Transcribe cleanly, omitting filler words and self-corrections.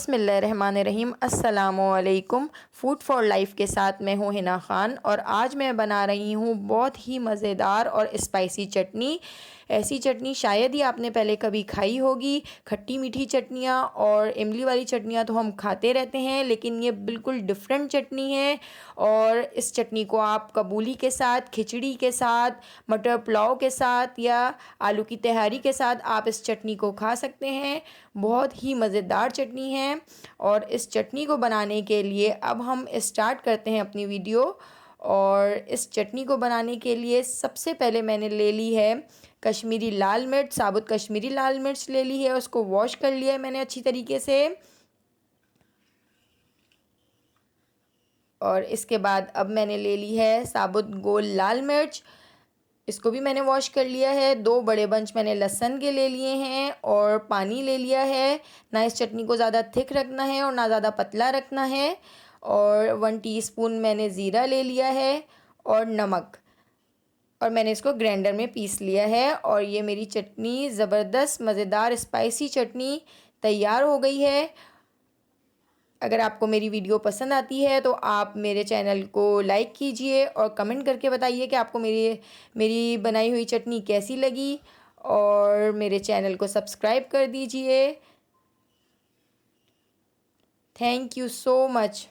बिस्मिल्लाहिर्रहमानिर्रहीम। अस्सलामुअलैकुम। Food for life के साथ मैं हूँ हिना ख़ान और आज मैं बना रही हूँ बहुत ही मज़ेदार और स्पाइसी चटनी। ऐसी चटनी शायद ही आपने पहले कभी खाई होगी। खट्टी मीठी चटनियाँ और इमली वाली चटनियाँ तो हम खाते रहते हैं, लेकिन ये बिल्कुल डिफरेंट चटनी है। और इस चटनी को आप कबूली के साथ, खिचड़ी के साथ, मटर पुलाव के साथ या आलू की तहारी के साथ आप इस चटनी को खा सकते हैं। बहुत ही मज़ेदार चटनी है। और इस चटनी को बनाने के लिए अब हम स्टार्ट करते हैं अपनी वीडियो। और इस चटनी को बनाने के लिए सबसे पहले मैंने ले ली है कश्मीरी लाल मिर्च, साबुत कश्मीरी लाल मिर्च ले ली है। उसको वॉश कर लिया है मैंने अच्छी तरीके से। और इसके बाद अब मैंने ले ली है साबुत गोल लाल मिर्च, इसको भी मैंने वॉश कर लिया है। 2 बड़े बंच मैंने लहसुन के ले लिए हैं और पानी ले लिया है। ना इस चटनी को ज़्यादा थिक रखना है और ना ज़्यादा पतला रखना है। और 1 टीस्पून मैंने ज़ीरा ले लिया है और नमक, और मैंने इसको ग्राइंडर में पीस लिया है। और ये मेरी चटनी ज़बरदस्त मज़ेदार स्पाइसी चटनी तैयार हो गई है। अगर आपको मेरी वीडियो पसंद आती है तो आप मेरे चैनल को लाइक कीजिए और कमेंट करके बताइए कि आपको मेरी बनाई हुई चटनी कैसी लगी। और मेरे चैनल को सब्सक्राइब कर दीजिए। Thank you so much.